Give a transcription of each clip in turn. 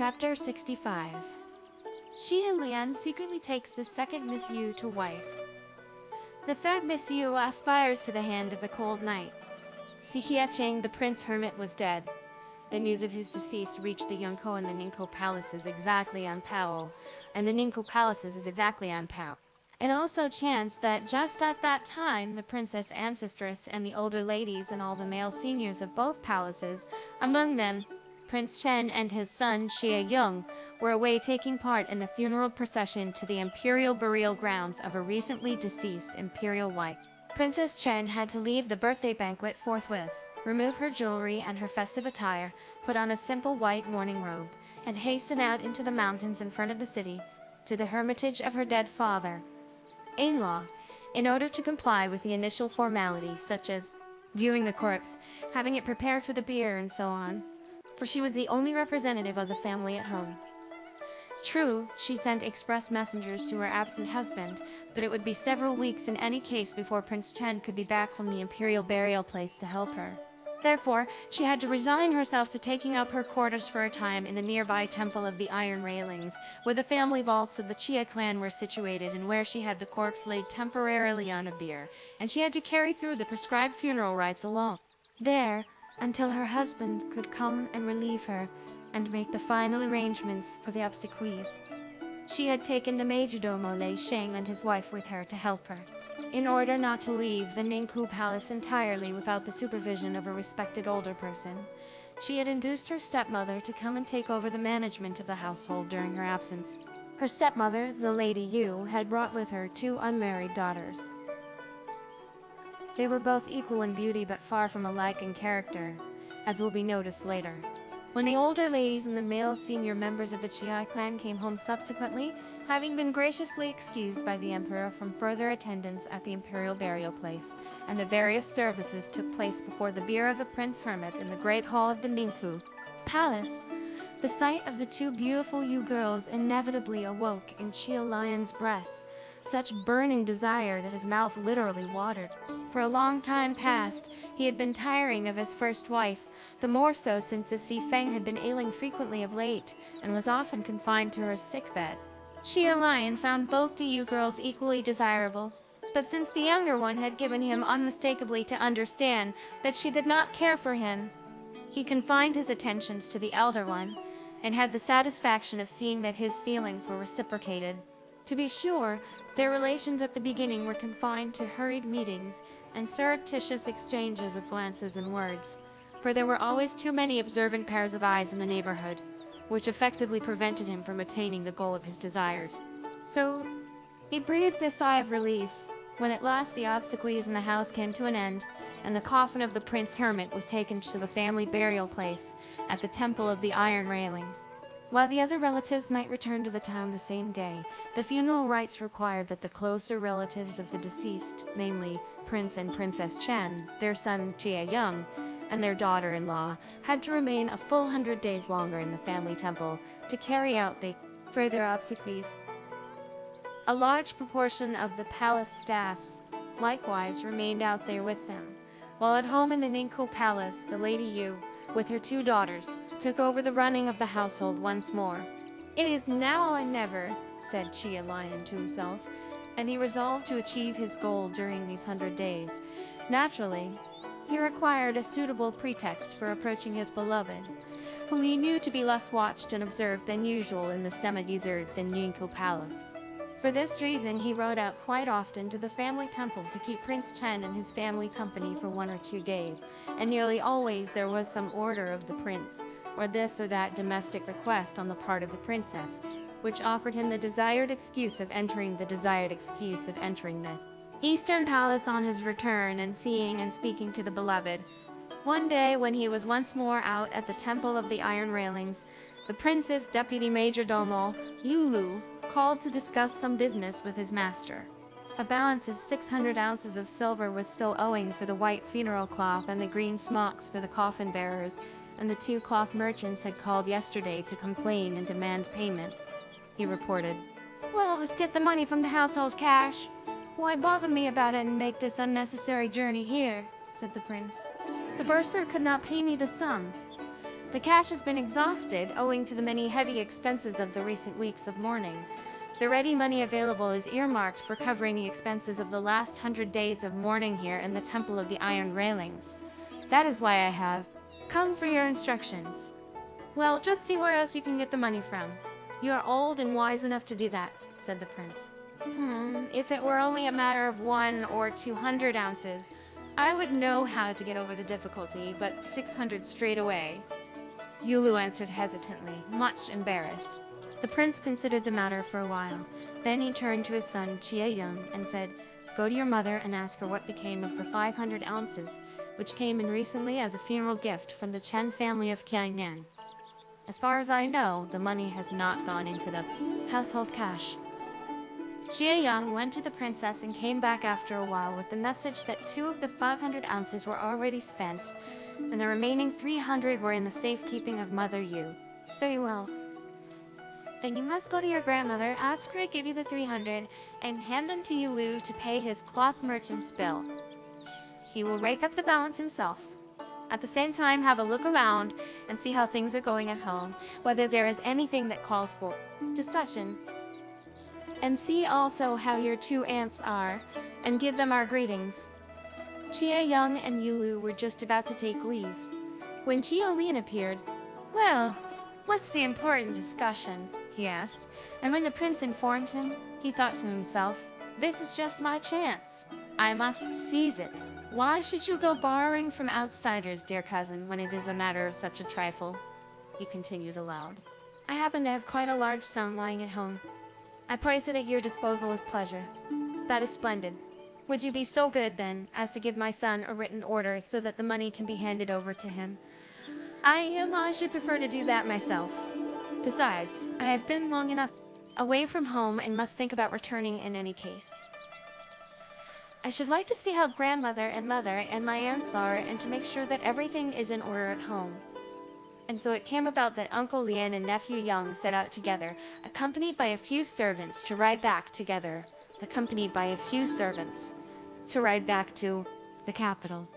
Chapter 65. Chia Lien secretly takes the second Miss Yu to wife. The third Miss Yu aspires to the hand of the cold knight. Cihia Ching, the Prince Hermit, was dead. The news of his decease reached the Yungkuo and the Ningkuo palaces exactly on Pao, and the Ningkuo palaces is exactly on Pao. It also chanced that just at that time, the Princess Ancestress and the older ladies and all the male seniors of both palaces, among them Prince Chen and his son Chia Lien, were away taking part in the funeral procession to the imperial burial grounds of a recently deceased imperial wife. Princess Chen had to leave the birthday banquet forthwith, remove her jewelry and her festive attire, put on a simple white mourning robe, and hasten out into the mountains in front of the city, to the hermitage of her dead father-in-law, in order to comply with the initial formalities such as viewing the corpse, having it prepared for the bier, and so on, for she was the only representative of the family at home. True, she sent express messengers to her absent husband, but it would be several weeks in any case before Prince Chen could be back from the imperial burial place to help her. Therefore, she had to resign herself to taking up her quarters for a time in the nearby Temple of the Iron Railings, where the family vaults of the Chia clan were situated and where she had the corpse laid temporarily on a bier, and she had to carry through the prescribed funeral rites alone. There, until her husband could come and relieve her, and make the final arrangements for the obsequies. She had taken the majordomo Lei Sheng and his wife with her to help her, in order not to leave the Ningkuo palace entirely without the supervision of a respected older person. She had induced her stepmother to come and take over the management of the household during her absence. Her stepmother, the Lady Yu, had brought with her two unmarried daughters. They were both equal in beauty but far from alike in character, as will be noticed later. When the older ladies and the male senior members of the Chia clan came home subsequently, having been graciously excused by the emperor from further attendance at the imperial burial place, and the various services took place before the bier of the Prince Hermit in the great hall of the Ningkuo palace, the sight of the two beautiful Yu girls inevitably awoke in Chia Lien's breast such burning desire that his mouth literally watered. For a long time past, he had been tiring of his first wife, the more so since his Feng had been ailing frequently of late, and was often confined to her sickbed. Chia Lien found both the Yu girls equally desirable, but since the younger one had given him unmistakably to understand that she did not care for him, he confined his attentions to the elder one, and had the satisfaction of seeing that his feelings were reciprocated. To be sure, their relations at the beginning were confined to hurried meetings and surreptitious exchanges of glances and words, for there were always too many observant pairs of eyes in the neighborhood, which effectively prevented him from attaining the goal of his desires. So, he breathed a sigh of relief when at last the obsequies in the house came to an end, and the coffin of the Prince Hermit was taken to the family burial place at the Temple of the Iron Railings. While the other relatives might return to the town the same day, the funeral rites required that the closer relatives of the deceased, namely Prince and Princess Chen, their son Chia Lien, and their daughter-in-law, had to remain a full 100 days longer in the family temple to carry out the further obsequies. A large proportion of the palace staffs likewise remained out there with them, while at home in the Ningkuo palace, the Lady Yu, with her two daughters, took over the running of the household once more. "It is now or never," said Chia Lien to himself, and he resolved to achieve his goal during these 100 days. Naturally, he required a suitable pretext for approaching his beloved, whom he knew to be less watched and observed than usual in the semi-desert Ningkuo palace. For this reason, he rode out quite often to the family temple to keep Prince Chen and his family company for 1 or 2 days, and nearly always there was some order of the prince, or this or that domestic request on the part of the princess, which offered him the desired excuse of entering the Eastern Palace on his return and seeing and speaking to the beloved. One day, when he was once more out at the Temple of the Iron Railings, the prince's deputy majordomo, Lu, called to discuss some business with his master. A balance of 600 ounces of silver was still owing for the white funeral cloth and the green smocks for the coffin bearers, and the 2 cloth merchants had called yesterday to complain and demand payment, he reported. "Well, let's get the money from the household cash. Why bother me about it and make this unnecessary journey here?" said the prince. "The bursar could not pay me the sum." The cash has been exhausted owing to the many heavy expenses of the recent weeks of mourning. The ready money available is earmarked for covering the expenses of the last 100 days of mourning here in the Temple of the Iron Railings. That is why I have come for your instructions. Well, just see where else you can get the money from. You are old and wise enough to do that, said the prince. If it were only a matter of 100 or 200 ounces, I would know how to get over the difficulty, but 600 straight away. Yulu answered hesitantly, much embarrassed. The prince considered the matter for a while. Then he turned to his son, Chia Lien, and said, "Go to your mother and ask her what became of the 500 ounces, which came in recently as a funeral gift from the Chen family of Yunkuo. As far as I know, the money has not gone into the household cash." Chia Lien went to the princess and came back after a while with the message that 2 of the 500 ounces were already spent, and the remaining 300 were in the safekeeping of Mother Yu. Very well. Then you must go to your grandmother, ask her to give you the 300, and hand them to Yulu to pay his cloth merchant's bill. He will rake up the balance himself. At the same time, have a look around and see how things are going at home, whether there is anything that calls for discussion. And see also how your 2 aunts are, and give them our greetings. Chia Lien and Yulu were just about to take leave, when Chia Lien appeared. "Well, what's the important discussion?" he asked, and when the prince informed him, he thought to himself, "This is just my chance. I must seize it. Why should you go borrowing from outsiders, dear cousin, when it is a matter of such a trifle?" he continued aloud. "I happen to have quite a large sum lying at home. I place it at your disposal with pleasure." "That is splendid. Would you be so good, then, as to give my son a written order so that the money can be handed over to him?" I should prefer to do that myself. Besides, I have been long enough away from home and must think about returning in any case. I should like to see how grandmother and mother and my aunts are, and to make sure that everything is in order at home." And so it came about that Uncle Lien and Nephew Young set out together, accompanied by a few servants, to ride back to the capital.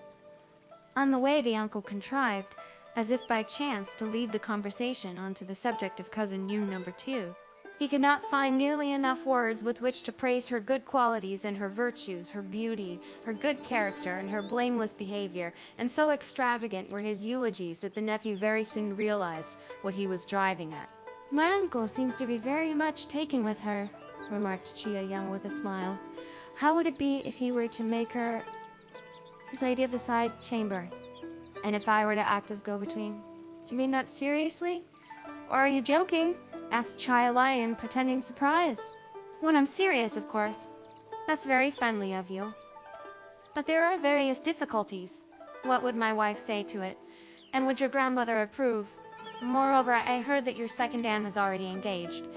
On the way, the uncle contrived, as if by chance, to lead the conversation onto the subject of cousin Yu No. 2. He could not find nearly enough words with which to praise her good qualities and her virtues, her beauty, her good character, and her blameless behavior, and so extravagant were his eulogies that the nephew very soon realized what he was driving at. "My uncle seems to be very much taken with her," remarked Chia Lien with a smile. "How would it be if he were to make her his lady of the side chamber? And if I were to act as go-between?" "Do you mean that seriously? Or are you joking?" asked Chia Lien, pretending surprise. "When I'm serious, of course. That's very friendly of you. But there are various difficulties. What would my wife say to it? And would your grandmother approve? Moreover, I heard that your second aunt is already engaged."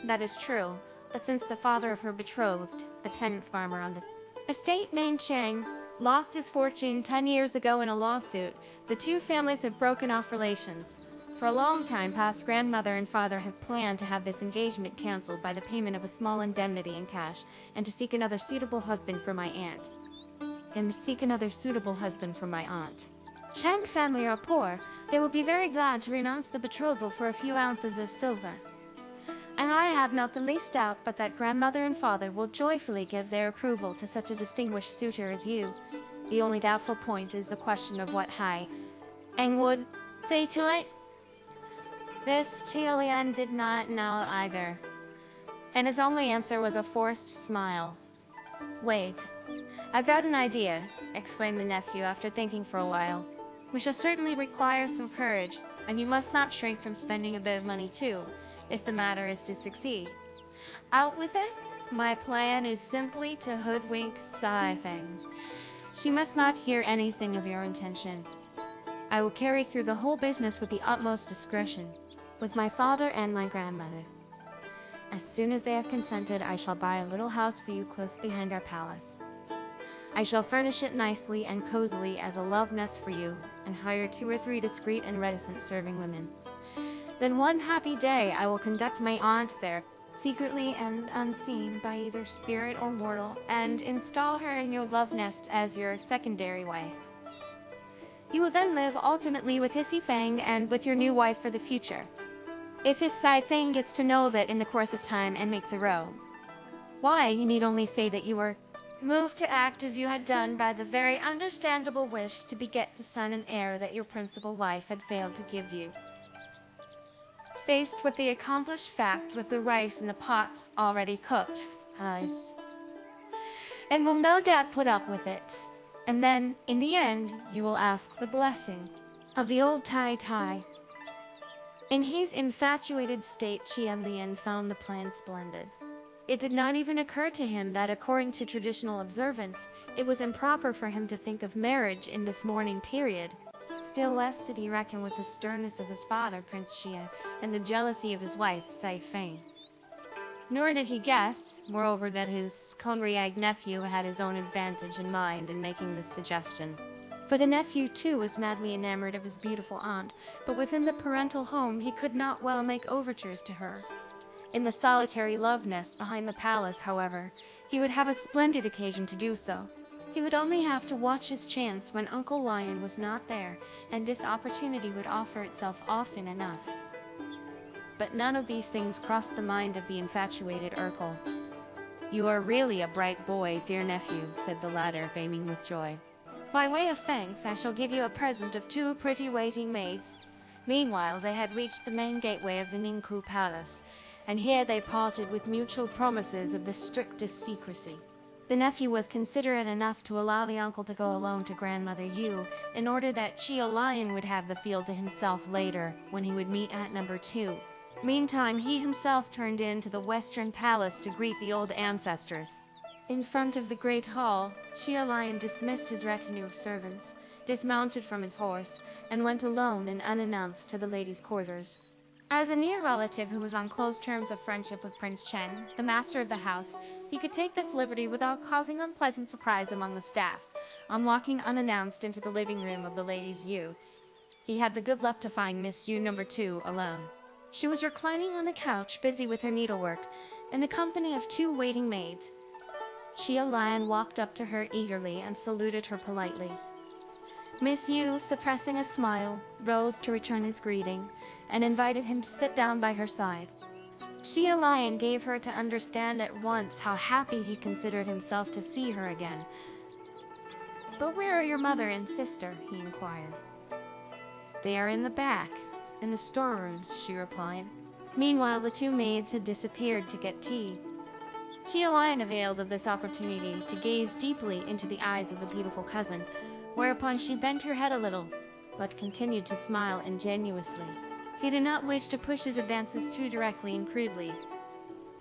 "That is true. But since the father of her betrothed, the tenant farmer on the estate named Chang, lost his fortune 10 years ago in a lawsuit, the 2 families have broken off relations. For a long time past, grandmother and father have planned to have this engagement cancelled by the payment of a small indemnity in cash, and to seek another suitable husband for my aunt. Chang family are poor. They will be very glad to renounce the betrothal for a few ounces of silver. And I have not the least doubt but that grandmother and father will joyfully give their approval to such a distinguished suitor as you. The only doubtful point is the question of what Hai Eng would say to it." This Chia Lien did not know either, and his only answer was a forced smile. "Wait, I've got an idea," exclaimed the nephew after thinking for a while. "We shall certainly require some courage, and you must not shrink from spending a bit of money too, if the matter is to succeed. Out with it. My plan is simply to hoodwink Sai Feng. She must not hear anything of your intention. I will carry through the whole business with the utmost discretion, with my father and my grandmother. As soon as they have consented, I shall buy a little house for you close behind our palace. I shall furnish it nicely and cozily as a love nest for you, and hire 2 or 3 discreet and reticent serving women. Then one happy day I will conduct my aunt there, secretly and unseen by either spirit or mortal, and install her in your love nest as your secondary wife. You will then live alternately with his Fang and with your new wife for the future. If his Fang gets to know of it in the course of time and makes a row, why, you need only say that you were moved to act as you had done by the very understandable wish to beget the son and heir that your principal wife had failed to give you. Faced with the accomplished fact with the rice in the pot already cooked, and will no doubt put up with it. And then, in the end, you will ask the blessing of the old Tai. In his infatuated state, Chia Lien found the plan splendid. It did not even occur to him that, according to traditional observance, it was improper for him to think of marriage in this mourning period. Still less did he reckon with the sternness of his father, Prince Chia, and the jealousy of his wife, Fang. Nor did he guess, moreover, that his Conriag nephew had his own advantage in mind in making this suggestion. For the nephew, too, was madly enamored of his beautiful aunt, but within the parental home he could not well make overtures to her. In the solitary love nest behind the palace, however, he would have a splendid occasion to do so. He would only have to watch his chance when Uncle Lion was not there, and this opportunity would offer itself often enough. But none of these things crossed the mind of the infatuated Urkel. "You are really a bright boy, dear nephew," said the latter, beaming with joy. "By way of thanks, I shall give you a present of 2 pretty waiting maids." Meanwhile, they had reached the main gateway of the Ningkuo palace, and here they parted with mutual promises of the strictest secrecy. The nephew was considerate enough to allow the uncle to go alone to Grandmother Yu, in order that Chia Lien would have the field to himself later, when he would meet Aunt Number 2. Meantime, he himself turned in to the Western Palace to greet the old Ancestress. In front of the great hall, Chia Lien dismissed his retinue of servants, dismounted from his horse, and went alone and unannounced to the ladies' quarters. As a near relative who was on close terms of friendship with Prince Chen, the master of the house, he could take this liberty without causing unpleasant surprise among the staff. On walking unannounced into the living room of the ladies Yu, he had the good luck to find Miss Yu Number 2 alone. She was reclining on the couch, busy with her needlework, in the company of 2 waiting maids. Chia Lien walked up to her eagerly and saluted her politely. Miss Yu, suppressing a smile, rose to return his greeting, and invited him to sit down by her side. Chia Lien gave her to understand at once how happy he considered himself to see her again. "But where are your mother and sister?" he inquired. "They are in the back, in the storerooms," she replied. Meanwhile, the 2 maids had disappeared to get tea. Chia Lien availed of this opportunity to gaze deeply into the eyes of the beautiful cousin, whereupon she bent her head a little, but continued to smile ingenuously. He did not wish to push his advances too directly and crudely.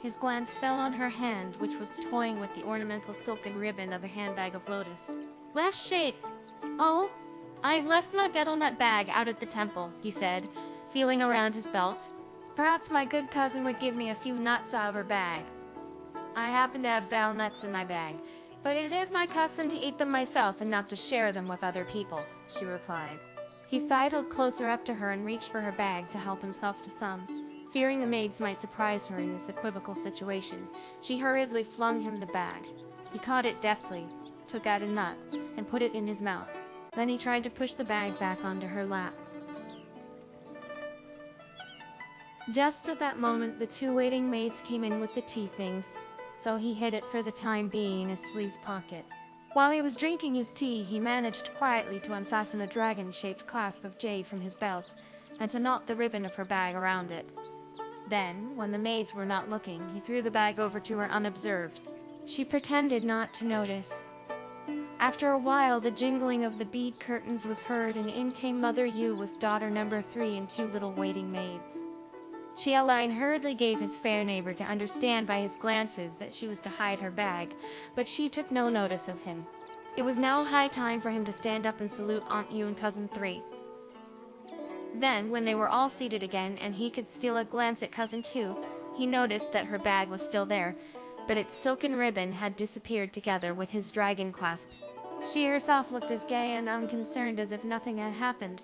His glance fell on her hand, which was toying with the ornamental silken ribbon of a handbag of lotus. "Left shade. Oh, I left my betel-nut bag out at the temple," he said, feeling around his belt. "Perhaps my good cousin would give me a few nuts out of her bag. I happen to have walnuts in my bag, but it is my custom to eat them myself and not to share them with other people," she replied. He sidled closer up to her and reached for her bag to help himself to some. Fearing the maids might surprise her in this equivocal situation, she hurriedly flung him the bag. He caught it deftly, took out a nut, and put it in his mouth. Then he tried to push the bag back onto her lap. Just at that moment, the 2 waiting maids came in with the tea things, so he hid it for the time being in his sleeve pocket. While he was drinking his tea, he managed quietly to unfasten a dragon-shaped clasp of jade from his belt, and to knot the ribbon of her bag around it. Then, when the maids were not looking, he threw the bag over to her unobserved. She pretended not to notice. After a while, the jingling of the bead curtains was heard, and in came Mother Yu with daughter Number 3 and 2 little waiting maids. Chia Lien hurriedly gave his fair neighbor to understand by his glances that she was to hide her bag, but she took no notice of him. It was now high time for him to stand up and salute Aunt Yu and Cousin 3. Then, when they were all seated again and he could steal a glance at Cousin 2, he noticed that her bag was still there, but its silken ribbon had disappeared together with his dragon clasp. She herself looked as gay and unconcerned as if nothing had happened,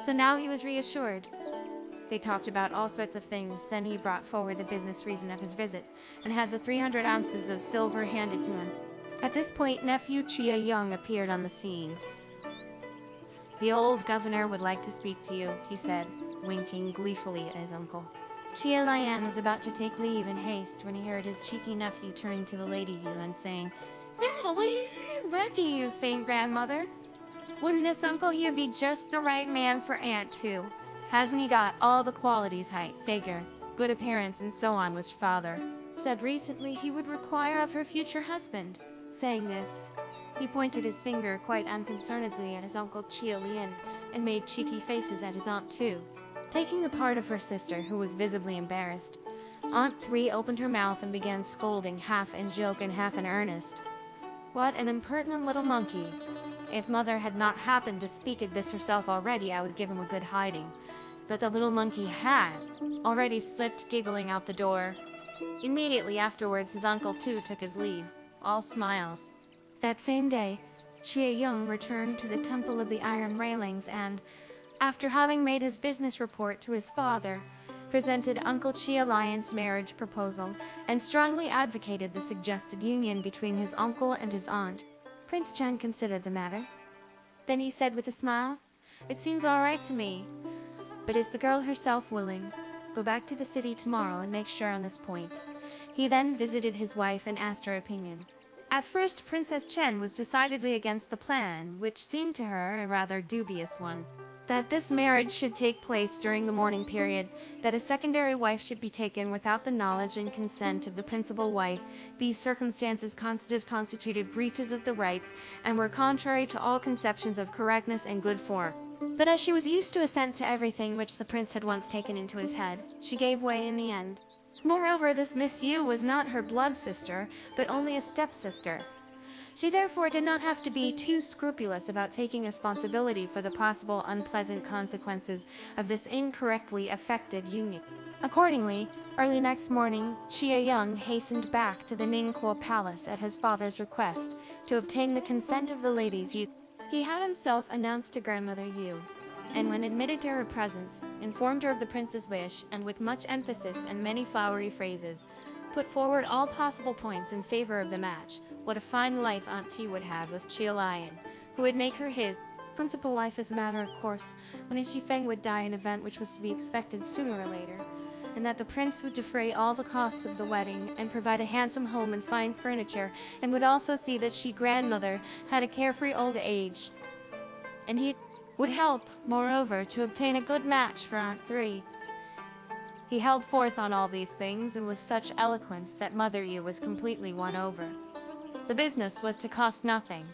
so now he was reassured. They talked about all sorts of things, then he brought forward the business reason of his visit, and had the 300 ounces of silver handed to him. At this point, nephew Chia Young appeared on the scene. "The old governor would like to speak to you," he said, winking gleefully at his uncle. Chia Lien was about to take leave in haste when he heard his cheeky nephew turning to the lady Yu and saying, "What do you think, grandmother? Wouldn't this Uncle Yu be just the right man for Aunt Tu? Hasn't he got all the qualities, height, figure, good appearance, and so on, which father said recently he would require of her future husband?" Saying this, he pointed his finger quite unconcernedly at his uncle Chia Lien and made cheeky faces at his Aunt Tu. Taking the part of her sister, who was visibly embarrassed, Aunt Three opened her mouth and began scolding, half in joke and half in earnest. "What an impertinent little monkey! If Mother had not happened to speak of this herself already, I would give him a good hiding." But the little monkey had already slipped giggling out the door. Immediately afterwards, his uncle too took his leave, all smiles. That same day, Chia Yung returned to the Temple of the Iron Railings and, after having made his business report to his father, presented Uncle Chia Lien's marriage proposal and strongly advocated the suggested union between his uncle and his aunt. Prince Chen considered the matter. Then he said with a smile, "It seems all right to me. But is the girl herself willing? Go back to the city tomorrow and make sure on this point." He then visited his wife and asked her opinion. At first, Princess Chen was decidedly against the plan, which seemed to her a rather dubious one. That this marriage should take place during the mourning period, that a secondary wife should be taken without the knowledge and consent of the principal wife, these circumstances constituted breaches of the rights and were contrary to all conceptions of correctness and good form. But as she was used to assent to everything which the prince had once taken into his head, she gave way in the end. Moreover, this Miss Yu was not her blood sister, but only a stepsister. She therefore did not have to be too scrupulous about taking responsibility for the possible unpleasant consequences of this incorrectly effected union. Accordingly, early next morning, Chia Yung hastened back to the Ningkuo palace at his father's request to obtain the consent of the ladies Yu. He had himself announced to grandmother Yu, and when admitted to her presence, informed her of the prince's wish, and with much emphasis and many flowery phrases, put forward all possible points in favor of the match. What a fine life Aunt T would have with Chia Lien, who would make her his principal wife as a matter of course, when Shi Feng would die, an event which was to be expected sooner or later, and that the prince would defray all the costs of the wedding and provide a handsome home and fine furniture, and would also see that she grandmother had a carefree old age, and he would help, moreover, to obtain a good match for Aunt Three. He held forth on all these things, and with such eloquence that Mother Yu was completely won over. The business was to cost nothing,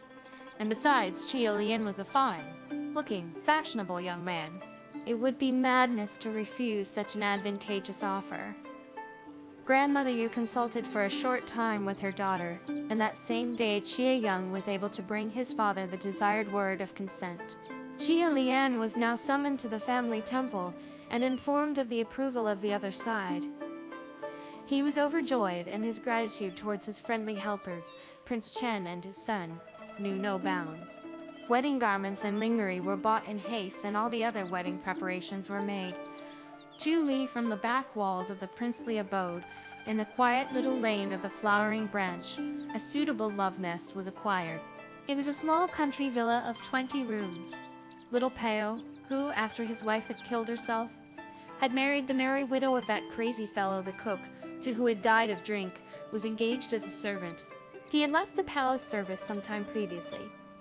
and besides, Chia Lien was a fine-looking, fashionable young man. It would be madness to refuse such an advantageous offer. Grandmother Yu consulted for a short time with her daughter, and that same day Chia Yung was able to bring his father the desired word of consent. Chia Lien was now summoned to the family temple and informed of the approval of the other side. He was overjoyed, and his gratitude towards his friendly helpers, Prince Chen and his son, knew no bounds. Wedding garments and lingerie were bought in haste, and all the other wedding preparations were made. 2 li from the back walls of the princely abode, in the quiet little lane of the Flowering Branch, a suitable love nest was acquired. It was a small country villa of 20 rooms. Little Peo, who, after his wife had killed herself, had married the merry widow of that crazy fellow the cook, to who had died of drink, was engaged as a servant. He had left the palace service some time previously.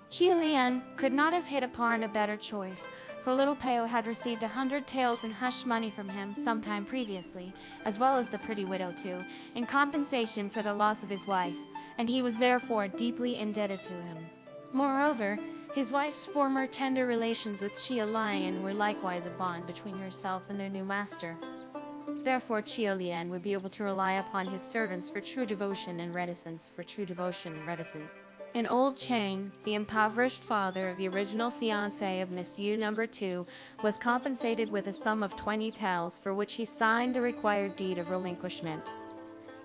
Chia Lien could not have hit upon a better choice, for little Peo had received 100 taels in hush money from him some time previously, as well as the pretty widow too, in compensation for the loss of his wife, and he was therefore deeply indebted to him. Moreover, his wife's former tender relations with Chia Lien were likewise a bond between herself and their new master. Therefore, Chia Lien would be able to rely upon his servants for true devotion and reticence. And old Chang, the impoverished father of the original fiancé of Miss Yu No. 2, was compensated with a sum of 20 taels, for which he signed the required deed of relinquishment.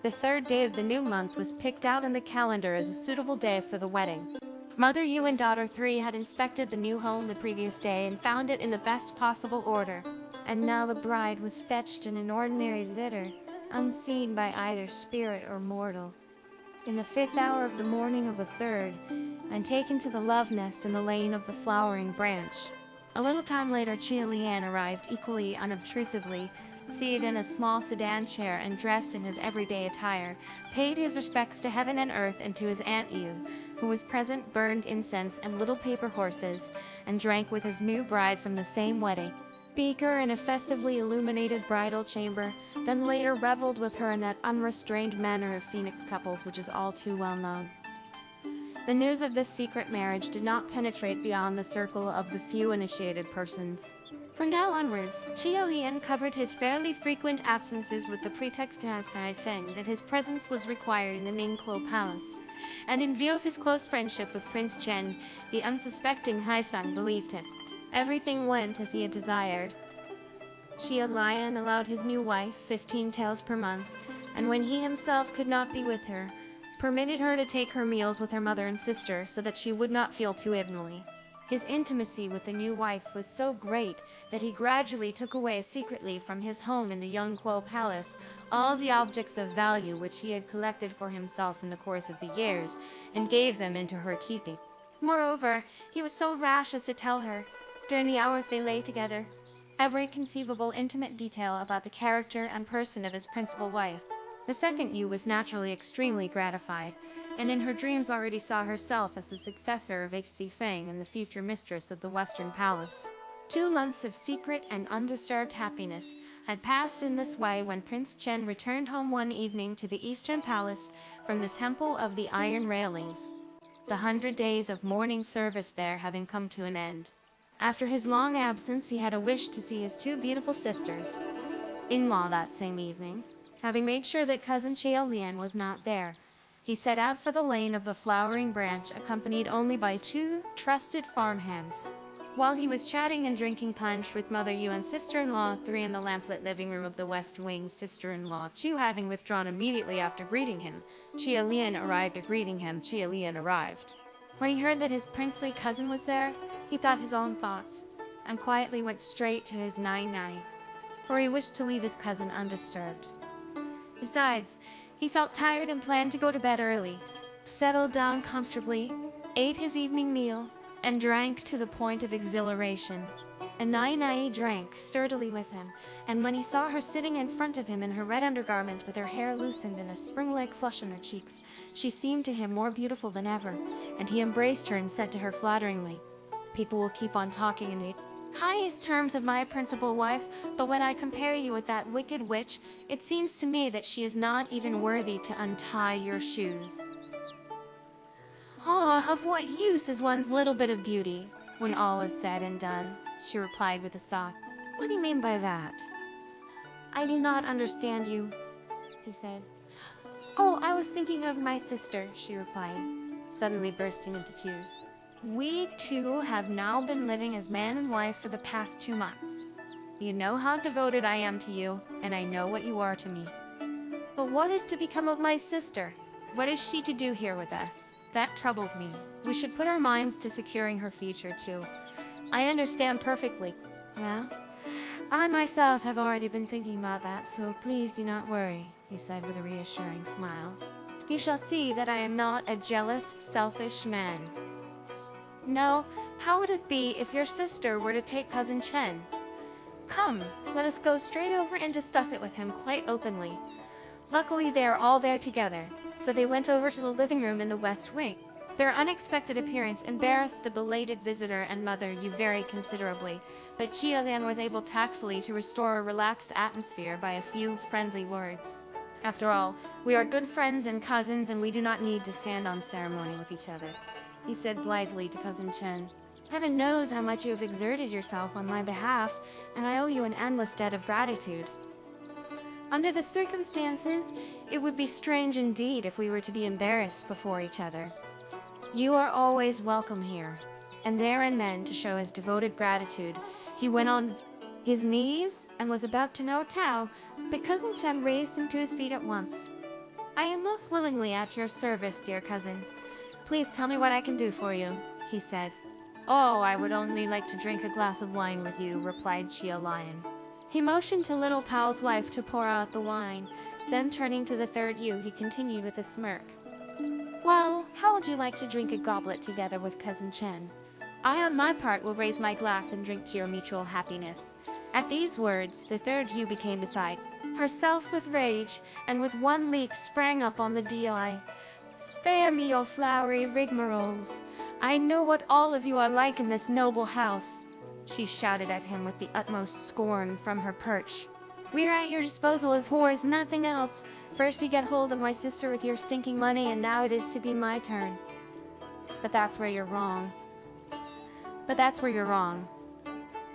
The 3rd day of the new month was picked out in the calendar as a suitable day for the wedding. Mother Yu and daughter Three had inspected the new home the previous day and found it in the best possible order. And now the bride was fetched in an ordinary litter, unseen by either spirit or mortal, in the 5th hour of the morning of the 3rd, and taken to the love nest in the lane of the Flowering Branch. A little time later, Chia Lien arrived equally unobtrusively, seated in a small sedan chair and dressed in his everyday attire, paid his respects to heaven and earth and to his Aunt Yu, who was present, burned incense and little paper horses, and drank with his new bride from the same wedding beaker in a festively illuminated bridal chamber, then later reveled with her in that unrestrained manner of Phoenix couples which is all too well known. The news of this secret marriage did not penetrate beyond the circle of the few initiated persons. From now onwards, Chia Lien covered his fairly frequent absences with the pretext to Sai Feng that his presence was required in the Ningkuo palace, and in view of his close friendship with Prince Chen, the unsuspecting Haisang believed him. Everything went as he had desired. Chia Lien allowed his new wife 15 taels per month, and when he himself could not be with her, permitted her to take her meals with her mother and sister so that she would not feel too lonely. His intimacy with the new wife was so great that he gradually took away secretly from his home in the Yungkuo palace all the objects of value which he had collected for himself in the course of the years, and gave them into her keeping. Moreover, he was so rash as to tell her, during the hours they lay together, every conceivable intimate detail about the character and person of his principal wife. The second Yu was naturally extremely gratified, and in her dreams already saw herself as the successor of H.C. Feng and the future mistress of the Western Palace. 2 months of secret and undisturbed happiness had passed in this way when Prince Chen returned home one evening to the Eastern Palace from the Temple of the Iron Railings, the 100 days of morning service there having come to an end. After his long absence, he had a wish to see his 2 beautiful sisters-in-law that same evening. Having made sure that cousin Chia Lien was not there, he set out for the lane of the Flowering Branch, accompanied only by 2 trusted farmhands. While he was chatting and drinking punch with Mother Yu and sister-in-law 3 in the lamplit living room of the West Wing, sister-in-law 2 having withdrawn immediately after greeting him, Chia Lien arrived. When he heard that his princely cousin was there, he thought his own thoughts, and quietly went straight to his nai-nai, for he wished to leave his cousin undisturbed. Besides, he felt tired and planned to go to bed early, settled down comfortably, ate his evening meal, and drank to the point of exhilaration. And nai-nai drank sturdily with him, and when he saw her sitting in front of him in her red undergarment with her hair loosened and a spring-like flush on her cheeks, she seemed to him more beautiful than ever, and he embraced her and said to her flatteringly, "People will keep on talking in the highest terms of my principal wife, but when I compare you with that wicked witch, it seems to me that she is not even worthy to untie your shoes." "Ah, of what use is one's little bit of beauty, when all is said and done?" she replied with a sigh. "What do you mean by that?" "I do not understand you," he said. "Oh, I was thinking of my sister," she replied, suddenly bursting into tears. "We 2 have now been living as man and wife for the past 2 months. You know how devoted I am to you, and I know what you are to me. But what is to become of my sister? What is she to do here with us? That troubles me. We should put our minds to securing her future too. I understand perfectly." "Yeah? I myself have already been thinking about that, so please do not worry," he said with a reassuring smile. "You shall see that I am not a jealous, selfish man. No, how would it be if your sister were to take cousin Chen? Come, let us go straight over and discuss it with him quite openly." Luckily they are all there together, so they went over to the living room in the West Wing. Their unexpected appearance embarrassed the belated visitor and Mother Yu very considerably, but Chia Lien was able tactfully to restore a relaxed atmosphere by a few friendly words. "After all, we are good friends and cousins, and we do not need to stand on ceremony with each other," he said blithely to cousin Chen. "Heaven knows how much you have exerted yourself on my behalf, and I owe you an endless debt of gratitude. Under the circumstances, it would be strange indeed if we were to be embarrassed before each other. You are always welcome here." And there and then, to show his devoted gratitude, he went on his knees and was about to kowtow, but cousin Chen raised him to his feet at once. "I am most willingly at your service, dear cousin. Please tell me what I can do for you," he said. "Oh, I would only like to drink a glass of wine with you," replied Chia Lien. He motioned to little Pal's wife to pour out the wine, then turning to the third Yu, he continued with a smirk. "Well, how would you like to drink a goblet together with cousin Chen? I on my part will raise my glass and drink to your mutual happiness." At these words, the third Yu became beside herself with rage, and with one leap sprang up on the di. "Spare me your flowery rigmaroles. I know what all of you are like in this noble house," she shouted at him with the utmost scorn from her perch. "We're at your disposal as whores, nothing else. First you get hold of my sister with your stinking money, and now it is to be my turn. But that's where you're wrong.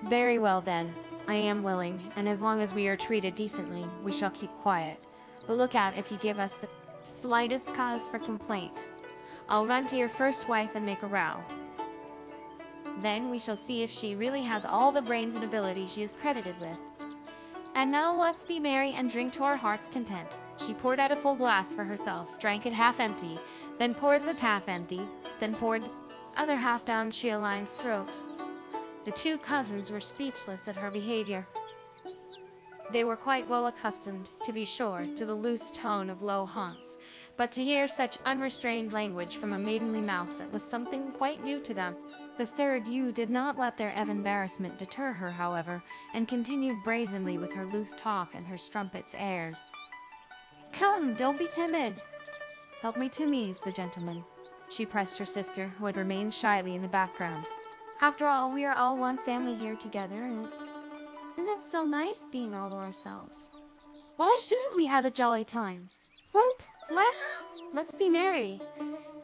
Very well then, I am willing, and as long as we are treated decently, we shall keep quiet. But look out if you give us the slightest cause for complaint. I'll run to your first wife and make a row. Then we shall see if she really has all the brains and ability she is credited with. And now let's be merry and drink to our heart's content." She poured out a full glass for herself, drank it half empty, then poured the half empty, then poured the other half down Chia Lien's throat. The two cousins were speechless at her behavior. They were quite well accustomed, to be sure, to the loose tone of low haunts, but to hear such unrestrained language from a maidenly mouth that was something quite new to them. The third Yu did not let their embarrassment deter her, however, and continued brazenly with her loose talk and her strumpet's airs. "Come, don't be timid. Help me to ease the gentleman." She pressed her sister, who had remained shyly in the background. "After all, we are all one family here together, and isn't it so nice being all to ourselves? Why shouldn't we have a jolly time? Let's be merry."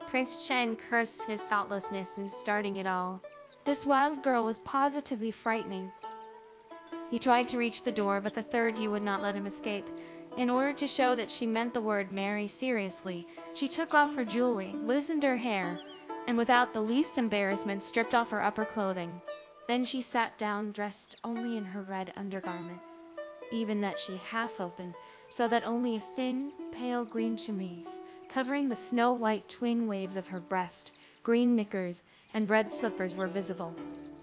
Prince Chen cursed his thoughtlessness in starting it all. This wild girl was positively frightening. He tried to reach the door, but the third Yu would not let him escape. In order to show that she meant the word marry seriously, she took off her jewelry, loosened her hair, and without the least embarrassment stripped off her upper clothing. Then she sat down, dressed only in her red undergarment, even that she half opened, so that only a thin, pale green chemise, covering the snow-white twin waves of her breast, green knickers, and red slippers were visible.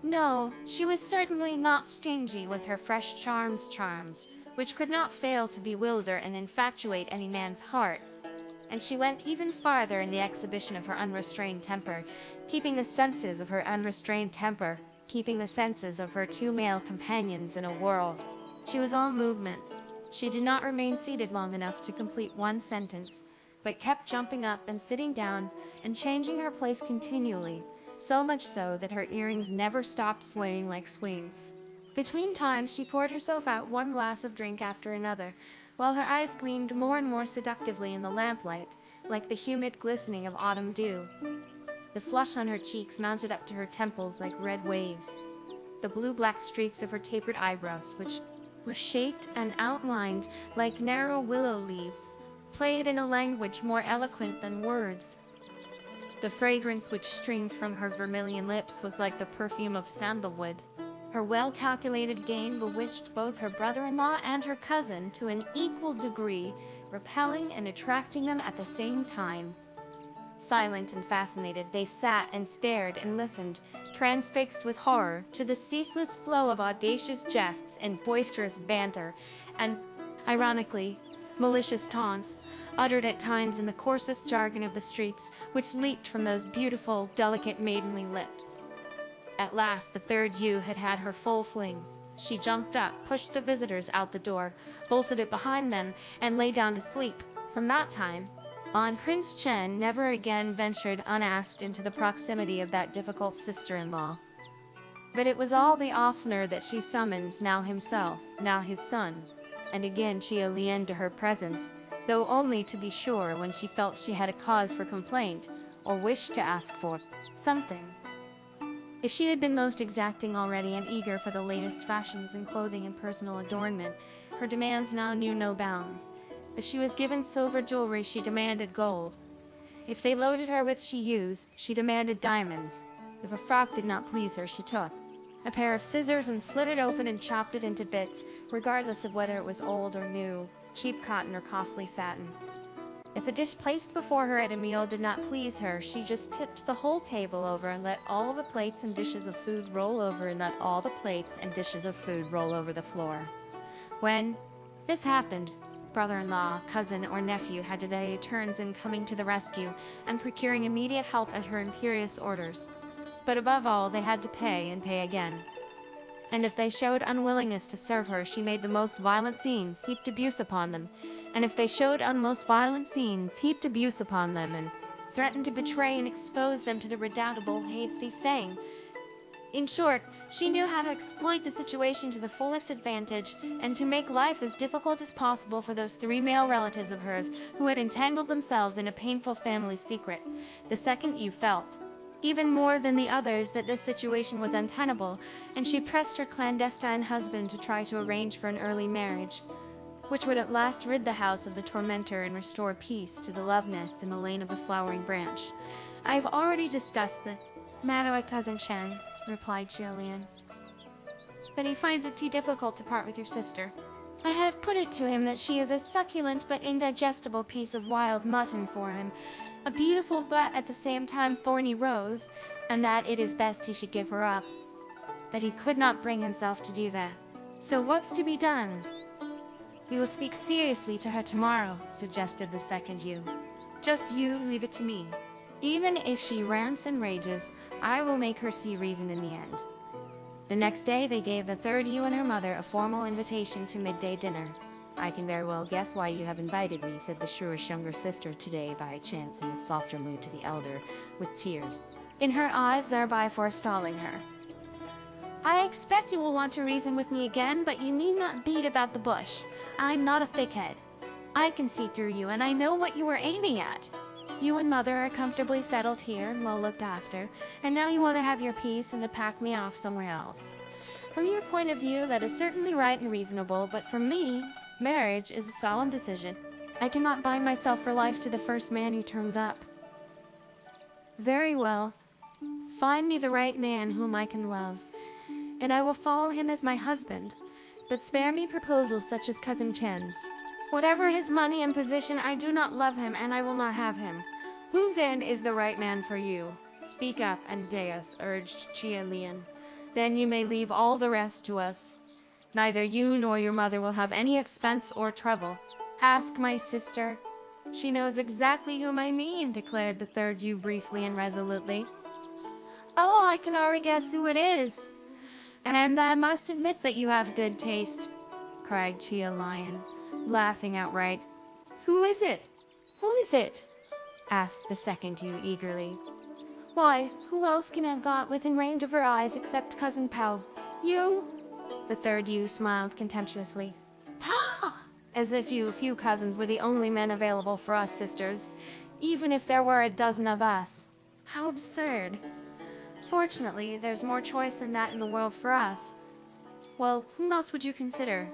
No, she was certainly not stingy with her fresh charms, which could not fail to bewilder and infatuate any man's heart. And she went even farther in the exhibition of her unrestrained temper, keeping the senses of her two male companions in a whirl. She was all movement. She did not remain seated long enough to complete one sentence, but kept jumping up and sitting down and changing her place continually, so much so that her earrings never stopped swaying like swings. Between times she poured herself out one glass of drink after another, while her eyes gleamed more and more seductively in the lamplight, like the humid glistening of autumn dew. The flush on her cheeks mounted up to her temples like red waves. The blue-black streaks of her tapered eyebrows, which were shaped and outlined like narrow willow leaves, played in a language more eloquent than words. The fragrance which streamed from her vermilion lips was like the perfume of sandalwood. Her well-calculated game bewitched both her brother-in-law and her cousin to an equal degree, repelling and attracting them at the same time. Silent and fascinated, they sat and stared and listened, transfixed with horror, to the ceaseless flow of audacious jests and boisterous banter, and, ironically, malicious taunts, uttered at times in the coarsest jargon of the streets, which leaped from those beautiful, delicate, maidenly lips. At last, the third Yu had had her full fling. She jumped up, pushed the visitors out the door, bolted it behind them, and lay down to sleep. From that time on, Prince Chen never again ventured unasked into the proximity of that difficult sister-in-law. But it was all the oftener that she summoned now himself, now his son, and again Chia Lien to her presence, though only to be sure when she felt she had a cause for complaint, or wished to ask for something. If she had been most exacting already and eager for the latest fashions in clothing and personal adornment, her demands now knew no bounds. If she was given silver jewelry, she demanded gold. If they loaded her with chius, she demanded diamonds. If a frock did not please her, she took a pair of scissors and slit it open and chopped it into bits, regardless of whether it was old or new, cheap cotton or costly satin. If a dish placed before her at a meal did not please her, she just tipped the whole table over and let all the plates and dishes of food roll over the floor. When this happened, brother-in-law, cousin, or nephew had to take turns in coming to the rescue and procuring immediate help at her imperious orders. But above all, they had to pay and pay again. And if they showed unwillingness to serve her, she made the most violent scenes, heaped abuse upon them. And if they showed most violent scenes, heaped abuse upon them, and threatened to betray and expose them to the redoubtable, hasty Feng. In short, she knew how to exploit the situation to the fullest advantage, and to make life as difficult as possible for those 3 male relatives of hers who had entangled themselves in a painful family secret. The second Yu felt, even more than the others, that this situation was untenable, and she pressed her clandestine husband to try to arrange for an early marriage, which would at last rid the house of the tormentor and restore peace to the love nest in the lane of the flowering branch. I have already discussed the matter with Cousin Chen, replied Chia Lien, but he finds it too difficult to part with your sister. I have put it to him that she is a succulent but indigestible piece of wild mutton for him, a beautiful but at the same time thorny rose, and that it is best he should give her up. But he could not bring himself to do that. So what's to be done? We will speak seriously to her tomorrow, suggested the second Yu. Just you leave it to me. Even if she rants and rages, I will make her see reason in the end. The next day they gave the third Yu and her mother a formal invitation to midday dinner. I can very well guess why you have invited me, said the shrewish younger sister today by chance in a softer mood to the elder, with tears in her eyes, thereby forestalling her. I expect you will want to reason with me again, but you need not beat about the bush. I'm not a thickhead. I can see through you, and I know what you were aiming at. You and Mother are comfortably settled here and well looked after, and now you want to have your peace and to pack me off somewhere else. From your point of view, that is certainly right and reasonable, but for me, marriage is a solemn decision. I cannot bind myself for life to the first man who turns up. Very well. Find me the right man whom I can love, and I will follow him as my husband, but spare me proposals such as Cousin Chen's. Whatever his money and position, I do not love him, and I will not have him. Who then is the right man for you? Speak up, Andreas, urged Chia Lien. Then you may leave all the rest to us. Neither you nor your mother will have any expense or trouble. Ask my sister. She knows exactly whom I mean, declared the third Yu briefly and resolutely. Oh, I can already guess who it is. And I must admit that you have good taste, cried Chia Lien, laughing outright. Who is it? Who is it? Asked the second Yu eagerly. Why, who else can have got within range of her eyes except Cousin Pao? You? The third Yu smiled contemptuously. As if you few cousins were the only men available for us sisters, even if there were a dozen of us. How absurd. Fortunately, there's more choice than that in the world for us. Well, whom else would you consider?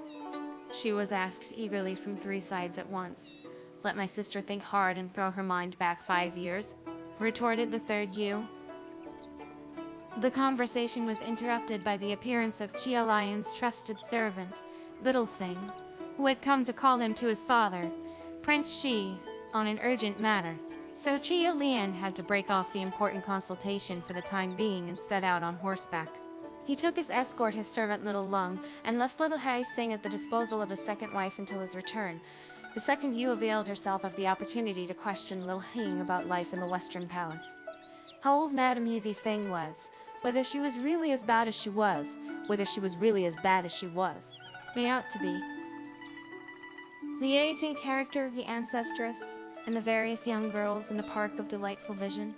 She was asked eagerly from 3 sides at once. Let my sister think hard and throw her mind back 5 years, retorted the third Yu. The conversation was interrupted by the appearance of Chia Lien's trusted servant, Little Sing, who had come to call him to his father, Prince Shi, on an urgent matter. So Chia Lien had to break off the important consultation for the time being and set out on horseback. He took his escort, his servant Little Lung, and left Little Hai Sing at the disposal of his second wife until his return. The second Yu availed herself of the opportunity to question Little Hing about life in the Western Palace. How old Madame Easy Thing was, whether she was really as bad as she was, may ought to be. The aging character of the Ancestress, and the various young girls in the Park of Delightful Vision.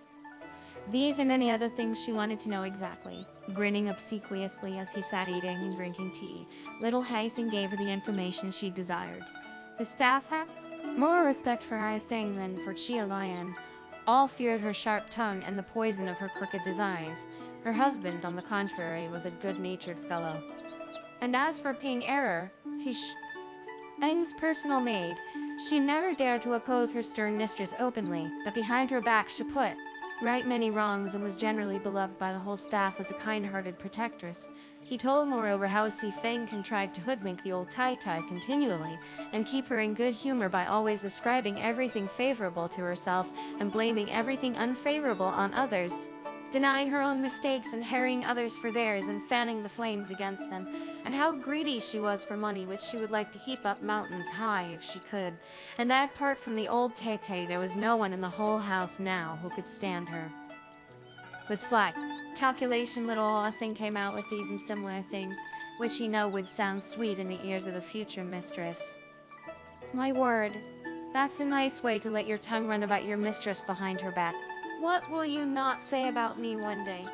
These and many other things she wanted to know exactly. Grinning obsequiously as he sat eating and drinking tea, Little Hai Sing gave her the information she desired. The staff had more respect for Hai Sing than for Chia Lien. All feared her sharp tongue and the poison of her crooked designs. Her husband, on the contrary, was a good-natured fellow. And as for Ping Error, Eng's personal maid, she never dared to oppose her stern mistress openly, but behind her back she put right many wrongs and was generally beloved by the whole staff as a kind-hearted protectress. He told moreover how Si Feng contrived to hoodwink the old Tai Tai continually and keep her in good humor by always ascribing everything favorable to herself and blaming everything unfavorable on others, denying her own mistakes and harrying others for theirs and fanning the flames against them, and how greedy she was for money, which she would like to heap up mountains high if she could. And that apart from the old Tay-Tay, there was no one in the whole house now who could stand her. But slack, Calculation little Austin came out with these and similar things, which he know would sound sweet in the ears of the future mistress. My word, that's a nice way to let your tongue run about your mistress behind her back. What will you not say about me one day?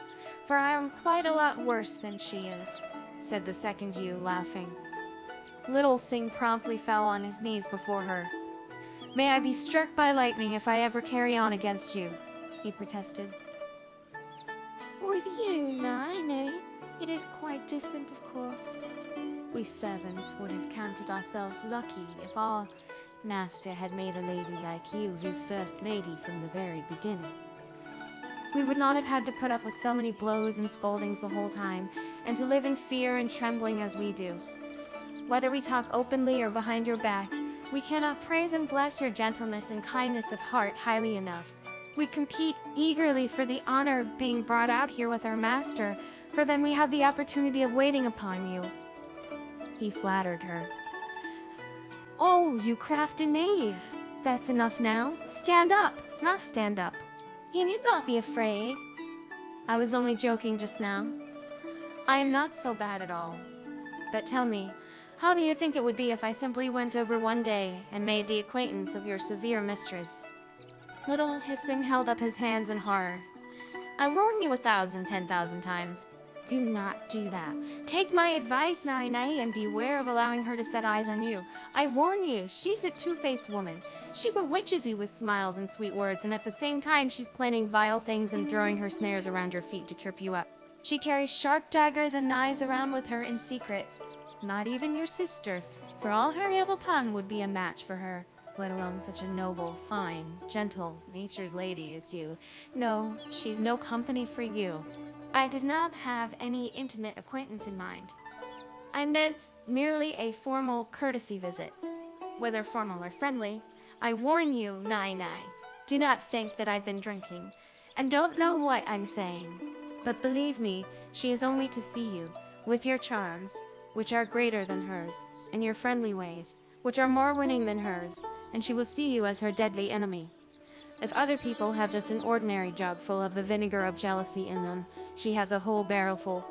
For I am quite a lot worse than she is, said the second Yu, laughing. Little Sing promptly fell on his knees before her. May I be struck by lightning if I ever carry on against you, he protested. With you, Nine, it is quite different, of course. We servants would have counted ourselves lucky if our master had made a lady like you his first lady from the very beginning. We would not have had to put up with so many blows and scoldings the whole time, and to live in fear and trembling as we do. Whether we talk openly or behind your back, we cannot praise and bless your gentleness and kindness of heart highly enough. We compete eagerly for the honor of being brought out here with our master, for then we have the opportunity of waiting upon you. He flattered her. Oh, you crafty knave! That's enough now. Stand up! Not stand up. You need not be afraid. I was only joking just now. I am not so bad at all. But tell me, how do you think it would be if I simply went over one day and made the acquaintance of your severe mistress? Little Hissing held up his hands in horror. I warn you 10,000 times. Do not do that. Take my advice, Nai, and beware of allowing her to set eyes on you. I warn you, she's a two-faced woman. She bewitches you with smiles and sweet words, and at the same time she's planning vile things and throwing her snares around your feet to trip you up. She carries sharp daggers and knives around with her in secret. Not even your sister, for all her evil tongue, would be a match for her, let alone such a noble, fine, gentle-natured lady as you. No, she's no company for you. I did not have any intimate acquaintance in mind. I meant merely a formal courtesy visit. Whether formal or friendly, I warn you, Nai, do not think that I've been drinking, and don't know what I'm saying. But believe me, she is only to see you, with your charms, which are greater than hers, and your friendly ways, which are more winning than hers, and she will see you as her deadly enemy. If other people have just an ordinary jug full of the vinegar of jealousy in them, she has a whole barrel full.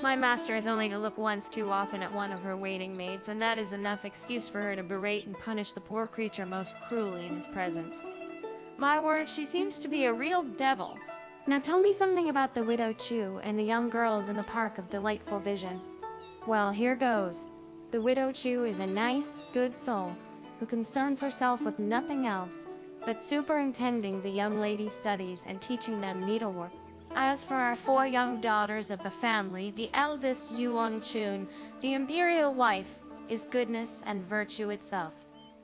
My master is only to look once too often at one of her waiting maids, and that is enough excuse for her to berate and punish the poor creature most cruelly in his presence. My word, she seems to be a real devil. Now tell me something about the widow Chu and the young girls in the Park of Delightful Vision. Well, here goes. The widow Chu is a nice, good soul, who concerns herself with nothing else but superintending the young ladies' studies and teaching them needlework. As for our 4 young daughters of the family, the eldest, Yuan Chun, the imperial wife, is goodness and virtue itself.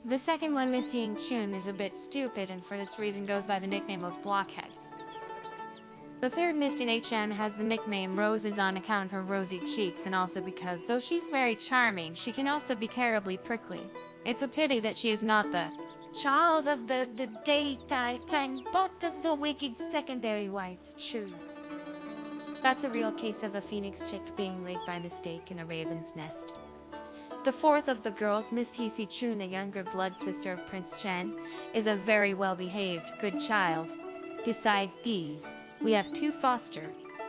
The second one, Miss Ying Chun, is a bit stupid and for this reason goes by the nickname of Blockhead. The third, Miss Chen, has the nickname Roses on account of her rosy cheeks, and also because, though she's very charming, she can also be terribly prickly. It's a pity that she is not the child of the daytime, both of the wicked secondary wife, Chu. That's a real case of a phoenix chick being laid by mistake in a raven's nest. The fourth of the girls, Miss Hisi Chun, the younger blood sister of Prince Chen, is a very well-behaved, good child. Beside these, we have 2 foster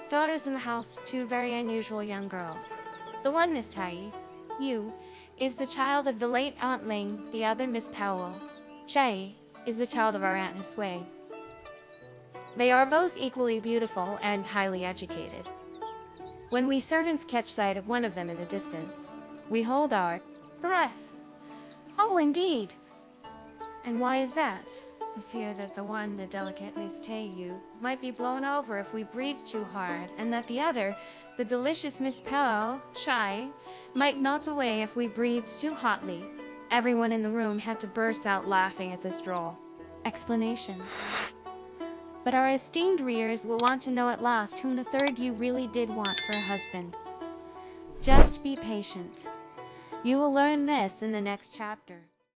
daughters in the house, 2 very unusual young girls. The one, Miss Tai, Yu, is the child of the late Aunt Ling, the other Miss Powell. Chai is the child of our Aunt Hisui. They are both equally beautiful and highly educated. When we servants catch sight of one of them in the distance, we hold our breath. Oh, indeed! And why is that? I fear that the one, the delicate Miss Yu, might be blown over if we breathe too hard, and that the other, the delicious Miss Powell, Chai, might melt away if we breathe too hotly. Everyone in the room had to burst out laughing at this droll explanation. But our esteemed readers will want to know at last whom the third you really did want for a husband. Just be patient. You will learn this in the next chapter.